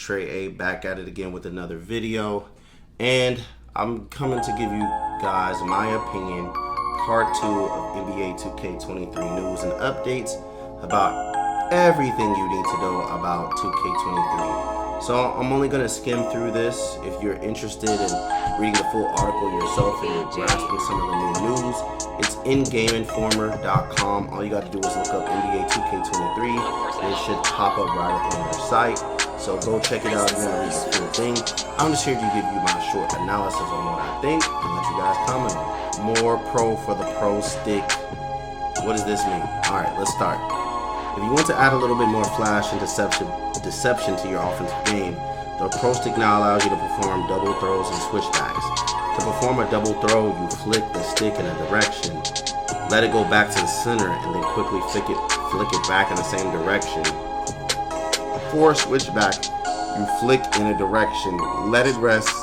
Trey A back at it again with another video, and I'm coming to give you guys my opinion, part 2 of NBA 2K23 news and updates about everything you need to know about 2K23. So I'm only going to skim through this. If you're interested in reading the full article yourself and you're grasping some of the new news, it's ingameinformer.com. All you got to do is look up NBA 2K23 and it should pop up right up on their site. So go check it out if you want to read the full thing. I'm just here to give you my short analysis on what I think and let you guys comment on it. More pro for the pro stick. What does this mean? Alright, let's start. If you want to add a little bit more flash and deception to your offensive game, the Pro Stick now allows you to perform double throws and switchbacks. To perform a double throw, you flick the stick in a direction, let it go back to the center, and then quickly flick it back in the same direction. For a switchback, you flick in a direction, let it rest,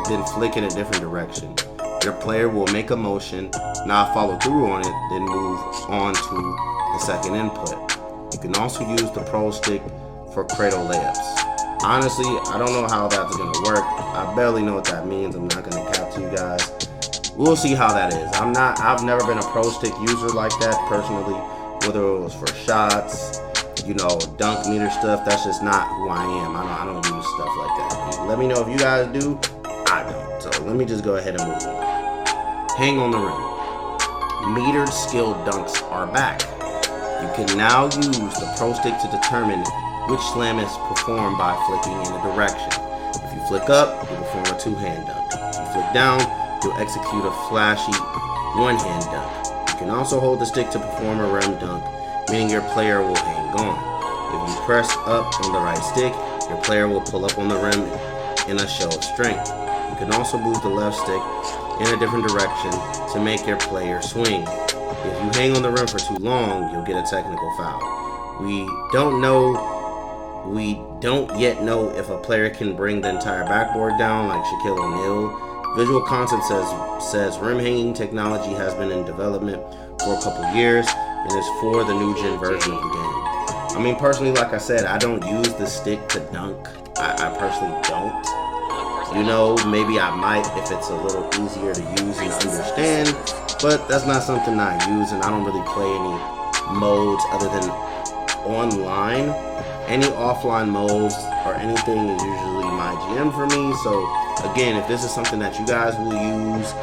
then flick in a different direction. Your player will make a motion, not follow through on it, then move on to the second input. You can also use the Pro Stick for cradle layups. Honestly, I don't know how that's going to work. I barely know what that means. I'm not going to cap to you guys. We'll see how that is. I've never been a Pro Stick user like that personally, whether it was for shots, you know, dunk meter stuff. That's just not who I am. I don't use stuff like that. Let me know if you guys do. I don't. So let me just go ahead and move on. Hang on the rim. Metered skill dunks are back. You can now use the Pro Stick to determine which slam is performed by flicking in a direction. If you flick up, you perform a two-hand dunk. If you flick down, you'll execute a flashy one-hand dunk. You can also hold the stick to perform a rim dunk, meaning your player will hang on. If you press up on the right stick, your player will pull up on the rim in a show of strength. You can also move the left stick in a different direction to make your player swing. If you hang on the rim for too long, you'll get a technical foul. We don't yet know if a player can bring the entire backboard down like Shaquille O'Neal. Visual Concept says rim hanging technology has been in development for a couple years and is for the new gen version of the game. I mean, personally, like I said, I don't use the stick to dunk. I personally don't. You know, maybe I might if it's a little easier to use and understand, but that's not something I use, and I don't really play any modes other than online. Any offline modes or anything is usually my GM for me. So again, if this is something that you guys will use,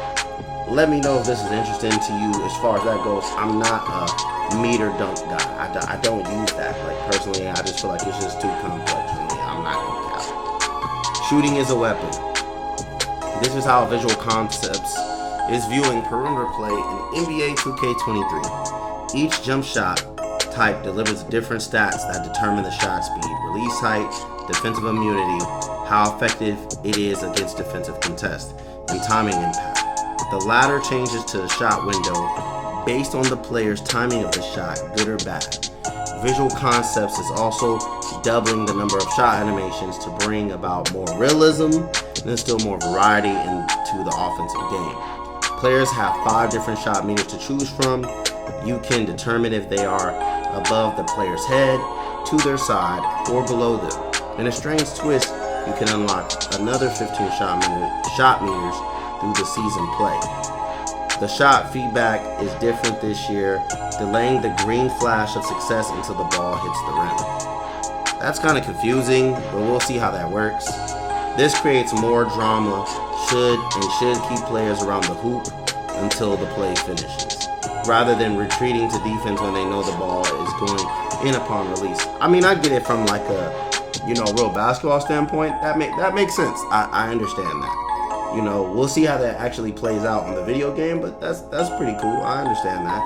let me know if this is interesting to you. As far as that goes, I'm not a meter dunk guy. I don't use that. Like personally, I just feel like it's just too complex for me. I'm not gonna count. Shooting is a weapon. This is how Visual Concepts is viewing perimeter play in NBA 2K23. Each jump shot type delivers different stats that determine the shot speed, release height, defensive immunity, how effective it is against defensive contest, and timing impact. The latter changes to the shot window based on the player's timing of the shot, good or bad. Visual Concepts is also doubling the number of shot animations to bring about more realism and instill more variety into the offensive game. Players have 5 different shot meters to choose from. You can determine if they are above the player's head, to their side, or below them. In a strange twist, you can unlock another 15 shot meters through the season play. The shot feedback is different this year, delaying the green flash of success until the ball hits the rim. That's kind of confusing, but we'll see how that works. This creates more drama, should keep players around the hoop until the play finishes, rather than retreating to defense when they know the ball is going in upon release. I mean, I get it from like a, you know, real basketball standpoint. That makes sense. I understand that. You know, we'll see how that actually plays out on the video game, but that's pretty cool. I understand that.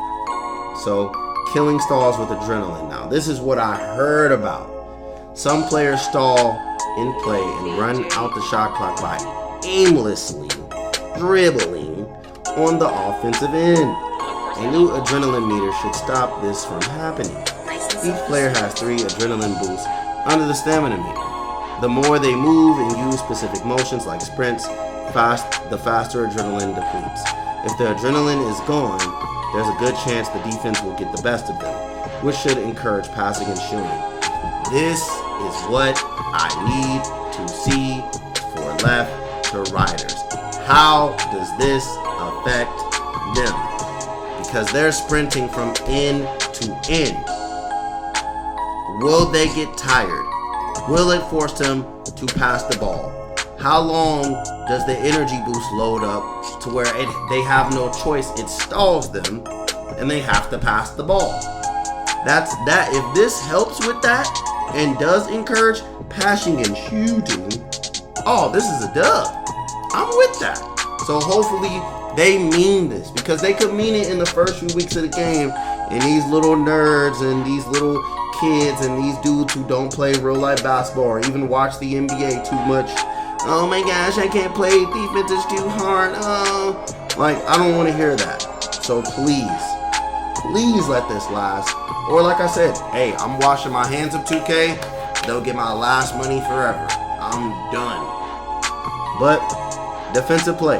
So, killing stalls with adrenaline. Now, this is what I heard about. Some players stall in play and run out the shot clock by aimlessly dribbling on the offensive end. A new adrenaline meter should stop this from happening. Each player has 3 adrenaline boosts under the stamina meter. The more they move and use specific motions like sprints, the faster adrenaline depletes. If the adrenaline is gone, there's a good chance the defense will get the best of them, which should encourage passing and shooting. This is what I need to see for left to righters. How does this affect them? Because they're sprinting from end to end. Will they get tired? Will it force them to pass the ball? How long does the energy boost load up to where they have no choice? It stalls them and they have to pass the ball. That's that. If this helps with that and does encourage passing and shooting, oh, this is a dub. I'm with that. So hopefully they mean this, because they could mean it in the first few weeks of the game, and these little nerds and these little kids and these dudes who don't play real life basketball or even watch the NBA too much. Oh my gosh, I can't play, defense is too hard. Like, I don't want to hear that. So please let this last. Or like I said, hey, I'm washing my hands of 2K. They'll get my last money forever. I'm done. But defensive play.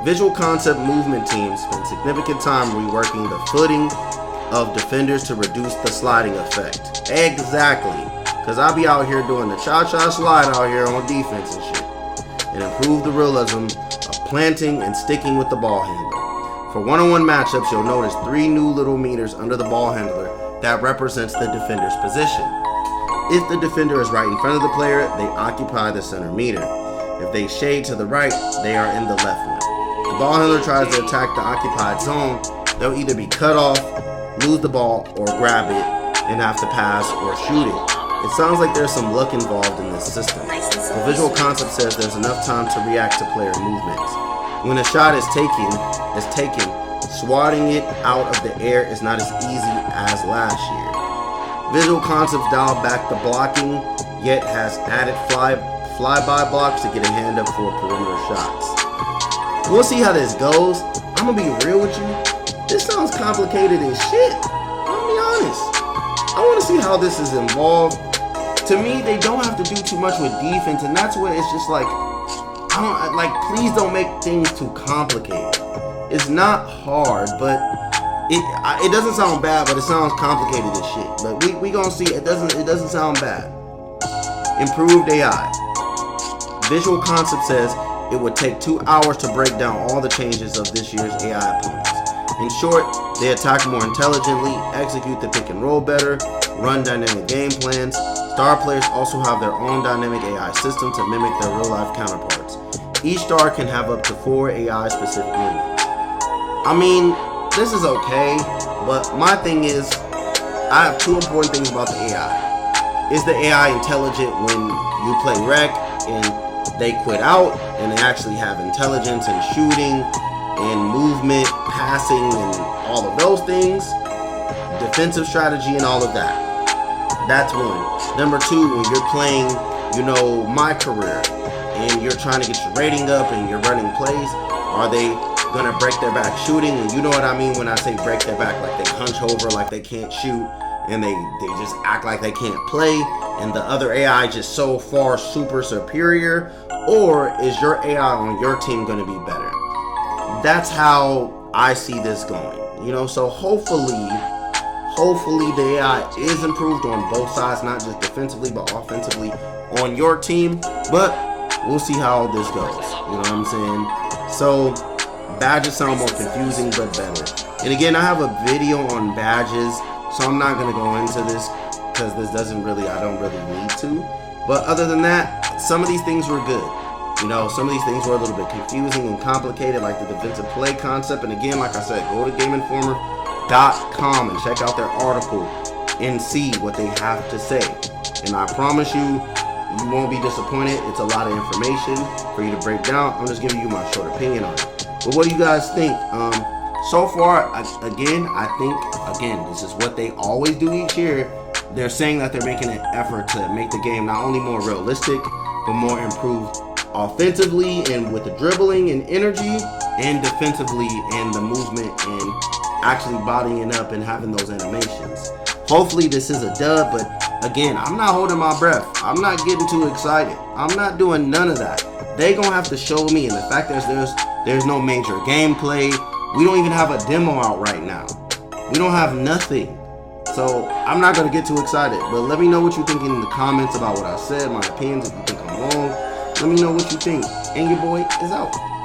Visual Concept movement teams spend significant time reworking the footing of defenders to reduce the sliding effect. Exactly. Because I'll be out here doing the cha-cha slide out here on defense and shit. And improve the realism of planting and sticking with the ball handler. For one-on-one matchups, you'll notice 3 new little meters under the ball handler that represents the defender's position. If the defender is right in front of the player, they occupy the center meter. If they shade to the right, they are in the left one. If the ball handler tries to attack the occupied zone, they'll either be cut off, lose the ball, or grab it and have to pass or shoot it. It sounds like there's some luck involved in this system. The Visual Concept says there's enough time to react to player movements. When a shot is taken, swatting it out of the air is not as easy as last year. Visual Concepts dialed back the blocking, yet has added flyby blocks to get a hand up for perimeter shots. We'll see how this goes. I'm gonna be real with you. This sounds complicated as shit. I'll be honest. I want to see how this is involved. To me, they don't have to do too much with defense, and that's where it's just like, please don't make things too complicated. It's not hard, but it doesn't sound bad, but it sounds complicated as shit. But we gonna see. It doesn't sound bad. Improved AI. Visual Concept says it would take 2 hours to break down all the changes of this year's AI opponents. In short, they attack more intelligently, execute the pick and roll better, run dynamic game plans. Star players also have their own dynamic AI system to mimic their real-life counterparts. Each star can have up to 4 AI-specific movements. I mean, this is okay, but my thing is, I have 2 important things about the AI. Is the AI intelligent when you play rec and they quit out and they actually have intelligence and shooting and movement, passing, and all of those things, defensive strategy and all of that. That's one. Number 2, when you're playing, my career, and you're trying to get your rating up and you're running plays, are they gonna break their back shooting? And you know what I mean when I say break their back, like they hunch over like they can't shoot, and they just act like they can't play, and the other AI just so far super superior? Or is your AI on your team gonna be better? That's how I see this going, so hopefully the AI is improved on both sides, not just defensively but offensively on your team. But we'll see how this goes, you know what I'm saying? So badges sound more confusing but better. And again, I have a video on badges, so I'm not going to go into this because I don't really need to. But other than that, some of these things were good. Some of these things were a little bit confusing and complicated, like the defensive play concept. And again, like I said, go to GameInformer.com and check out their article and see what they have to say. And I promise you, you won't be disappointed. It's a lot of information for you to break down. I'm just giving you my short opinion on it. But what do you guys think? So far, I think, this is what they always do each year. They're saying that they're making an effort to make the game not only more realistic, but more improved offensively and with the dribbling and energy, and defensively and the movement and actually bodying up and having those animations. Hopefully this is a dub, but again, I'm not holding my breath. I'm not getting too excited. I'm not doing none of that. They gonna have to show me, and the fact there's no major gameplay. We don't even have a demo out right now. We don't have nothing. So I'm not gonna get too excited, but let me know what you think in the comments about what I said, my opinions. If you think I'm wrong, let me know what you think. And your boy is out.